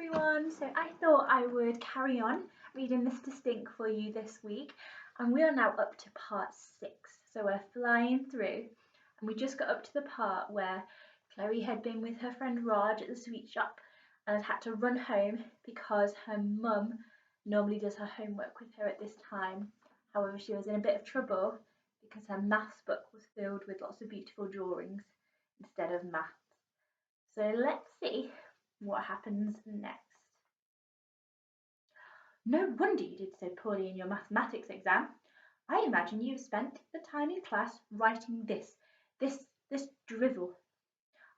everyone. So I thought I would carry on reading Mr. Stink for you this week, and we are now up to part 6. So we're flying through, and we just got up to the part where Chloe had been with her friend Raj at the sweet shop and had to run home because her mum normally does her homework with her at this time. However, she was in a bit of trouble because her maths book was filled with lots of beautiful drawings instead of maths. So let's see what happens next. No wonder you did so poorly in your mathematics exam. I imagine you've spent the time in class writing this drivel.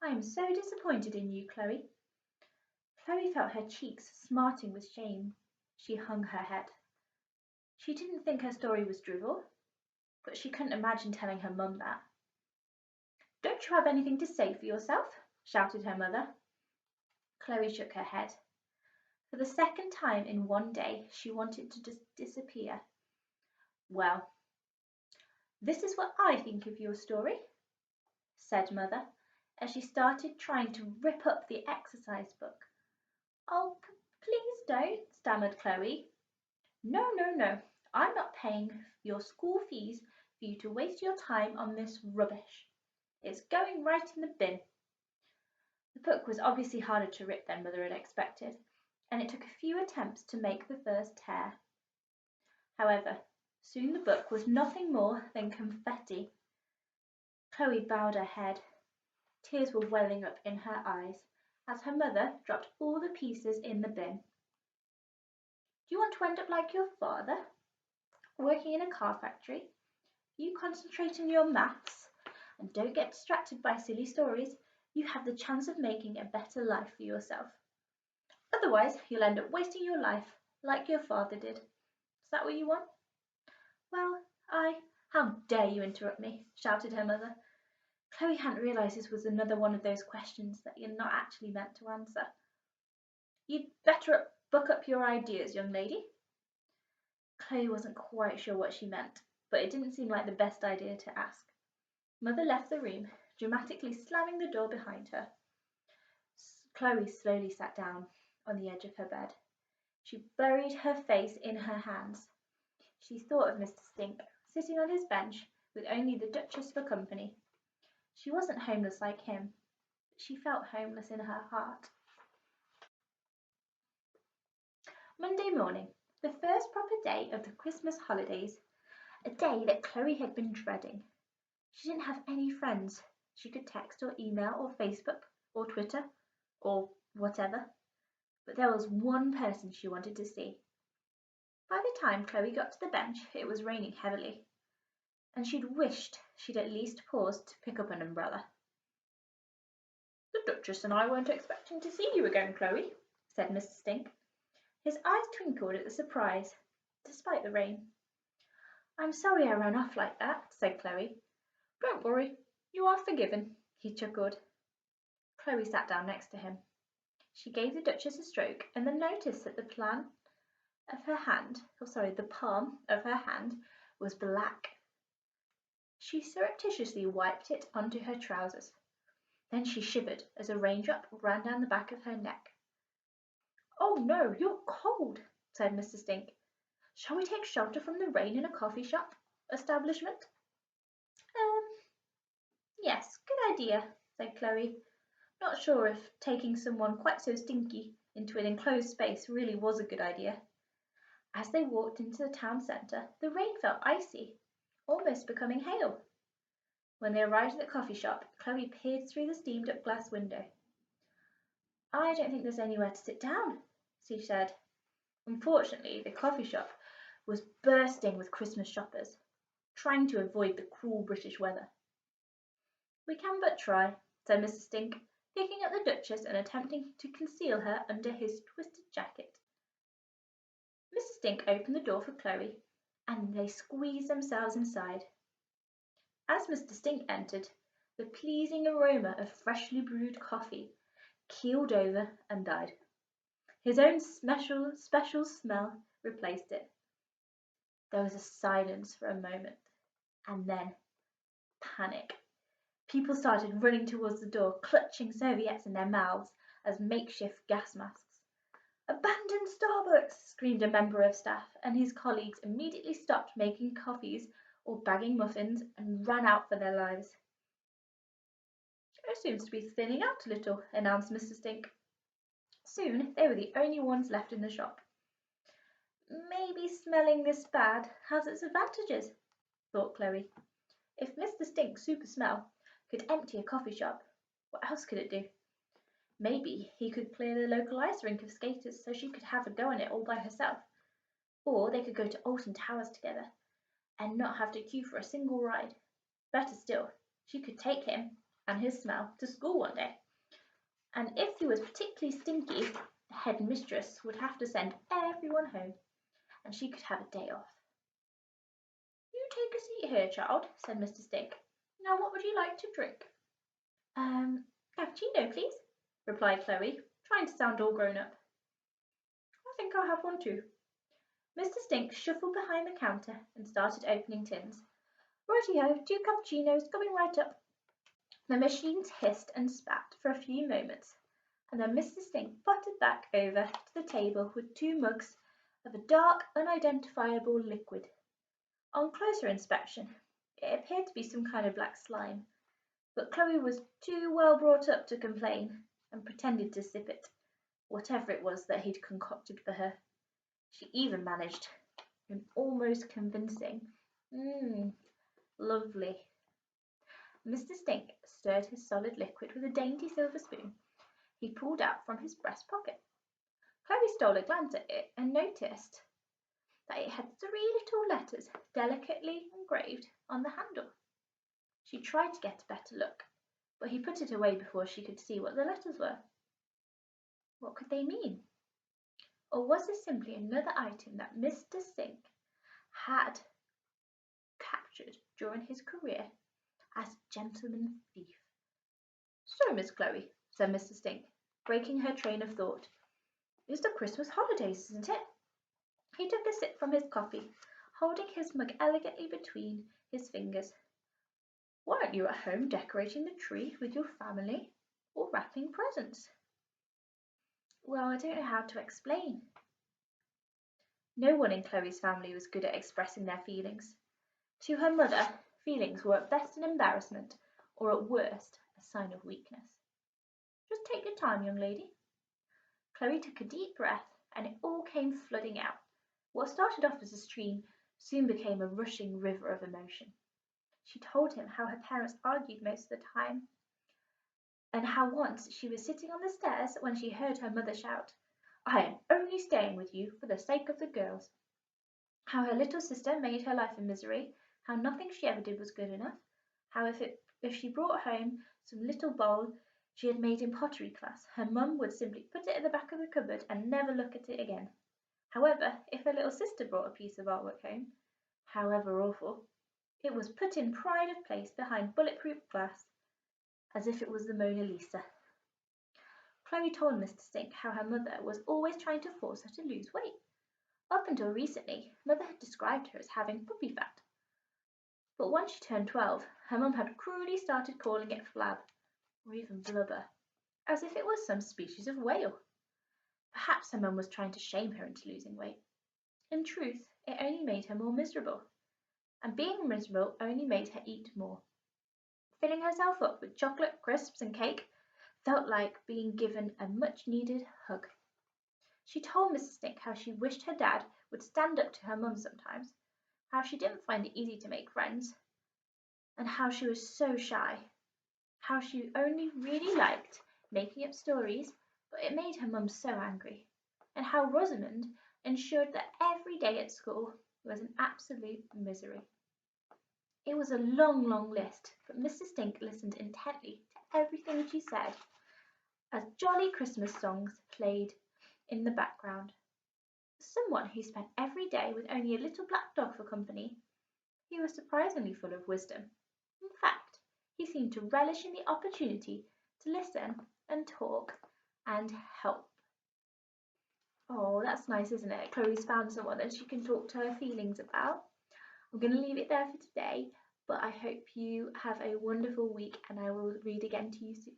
I am so disappointed in you, Chloe. Chloe felt her cheeks smarting with shame. She hung her head. She didn't think her story was drivel, but she couldn't imagine telling her mum that. Don't you have anything to say for yourself? Shouted her mother. Chloe shook her head. For the second time in one day, she wanted to just disappear. Well, this is what I think of your story, said Mother, as she started trying to rip up the exercise book. Oh, please don't, stammered Chloe. No, I'm not paying your school fees for you to waste your time on this rubbish. It's going right in the bin. The book was obviously harder to rip than Mother had expected, and it took a few attempts to make the first tear. However, soon the book was nothing more than confetti. Chloe bowed her head. Tears were welling up in her eyes as her mother dropped all the pieces in the bin. Do you want to end up like your father, working in a car factory? You concentrate on your maths and don't get distracted by silly stories. You have the chance of making a better life for yourself. Otherwise, you'll end up wasting your life like your father did. Is that what you want? Well, how dare you interrupt me, shouted her mother. Chloe hadn't realised this was another one of those questions that you're not actually meant to answer. You'd better book up your ideas, young lady. Chloe wasn't quite sure what she meant, but it didn't seem like the best idea to ask. Mother left the room, dramatically slamming the door behind her. Chloe slowly sat down on the edge of her bed. She buried her face in her hands. She thought of Mr. Stink, sitting on his bench with only the Duchess for company. She wasn't homeless like him, but she felt homeless in her heart. Monday morning, the first proper day of the Christmas holidays, a day that Chloe had been dreading. She didn't have any friends she could text or email or Facebook or Twitter or whatever, but there was one person she wanted to see. By the time Chloe got to the bench, it was raining heavily, and she'd wished she'd at least paused to pick up an umbrella. The Duchess and I weren't expecting to see you again, Chloe, said Mr. Stink. His eyes twinkled at the surprise, despite the rain. I'm sorry I ran off like that, said Chloe. Don't worry, you are forgiven, he chuckled. Chloe sat down next to him. She gave the Duchess a stroke and then noticed that the palm of her hand was black. She surreptitiously wiped it onto her trousers. Then she shivered as a raindrop ran down the back of her neck. Oh no, you're cold, said Mr. Stink. Shall we take shelter from the rain in a coffee shop establishment? Yes, good idea, said Chloe, not sure if taking someone quite so stinky into an enclosed space really was a good idea. As they walked into the town centre, the rain felt icy, almost becoming hail. When they arrived at the coffee shop, Chloe peered through the steamed-up glass window. I don't think there's anywhere to sit down, she said. Unfortunately, the coffee shop was bursting with Christmas shoppers, trying to avoid the cruel British weather. We can but try, said Mr. Stink, picking up the Duchess and attempting to conceal her under his twisted jacket. Mr. Stink opened the door for Chloe, and they squeezed themselves inside. As Mr. Stink entered, the pleasing aroma of freshly brewed coffee keeled over and died. His own special smell replaced it. There was a silence for a moment, and then panic. People started running towards the door, clutching serviettes in their mouths as makeshift gas masks. Abandon Starbucks! Screamed a member of staff, and his colleagues immediately stopped making coffees or bagging muffins and ran out for their lives. "It seems to be thinning out a little," announced Mr. Stink. Soon they were the only ones left in the shop. "Maybe smelling this bad has its advantages," thought Chloe. If Mr. Stink's super smell could empty a coffee shop, what else could it do? Maybe he could clear the local ice rink of skaters so she could have a go on it all by herself. Or they could go to Alton Towers together and not have to queue for a single ride. Better still, she could take him and his smell to school one day. And if he was particularly stinky, the head mistress would have to send everyone home, and she could have a day off. "You take a seat here, child," said Mr. Stink. "Now what would you like to drink?" Cappuccino, please," replied Chloe, trying to sound all grown up. "I think I'll have one too." Mr. Stink shuffled behind the counter and started opening tins. "Righty-ho, 2 cappuccinos coming right up." The machines hissed and spat for a few moments, and then Mr. Stink pottered back over to the table with 2 mugs of a dark, unidentifiable liquid. On closer inspection, it appeared to be some kind of black slime, but Chloe was too well brought up to complain, and pretended to sip it, whatever it was that he'd concocted for her. She even managed an almost convincing, lovely. Mr. Stink stirred his solid liquid with a dainty silver spoon he pulled out from his breast pocket. Chloe stole a glance at it and noticed that it had 3 little letters delicately engraved on the handle. She tried to get a better look, but he put it away before she could see what the letters were. What could they mean? Or was this simply another item that Mr. Stink had captured during his career as a gentleman thief? "So, Miss Chloe," said Mr. Stink, breaking her train of thought, "it's the Christmas holidays, isn't it?" He took a sip from his coffee, holding his mug elegantly between his fingers. "Why aren't you at home decorating the tree with your family or wrapping presents?" "Well, I don't know how to explain." No one in Chloe's family was good at expressing their feelings. To her mother, feelings were at best an embarrassment, or at worst a sign of weakness. "Just take your time, young lady." Chloe took a deep breath, and it all came flooding out. What started off as a stream soon became a rushing river of emotion. She told him how her parents argued most of the time, and how once she was sitting on the stairs when she heard her mother shout, "I am only staying with you for the sake of the girls." How her little sister made her life a misery, how nothing she ever did was good enough, how if she brought home some little bowl she had made in pottery class, her mum would simply put it at the back of the cupboard and never look at it again. However, if her little sister brought a piece of artwork home, however awful, it was put in pride of place behind bulletproof glass, as if it was the Mona Lisa. Chloe told Mr. Stink how her mother was always trying to force her to lose weight. Up until recently, Mother had described her as having puppy fat. But once she turned 12, her mum had cruelly started calling it flab, or even blubber, as if it was some species of whale. Perhaps her mum was trying to shame her into losing weight. In truth, it only made her more miserable, and being miserable only made her eat more. Filling herself up with chocolate, crisps, and cake felt like being given a much-needed hug. She told Mrs. Stink how she wished her dad would stand up to her mum sometimes, how she didn't find it easy to make friends, and how she was so shy, how she only really liked making up stories, but it made her mum so angry, and how Rosamond ensured that every day at school was an absolute misery. It was a long, long list, but Mr. Stink listened intently to everything she said as jolly Christmas songs played in the background. As someone who spent every day with only a little black dog for company, he was surprisingly full of wisdom. In fact, he seemed to relish in the opportunity to listen and talk and help. Oh, that's nice, isn't it? Chloe's found someone that she can talk to her feelings about. I'm going to leave it there for today, but I hope you have a wonderful week and I will read again to you soon.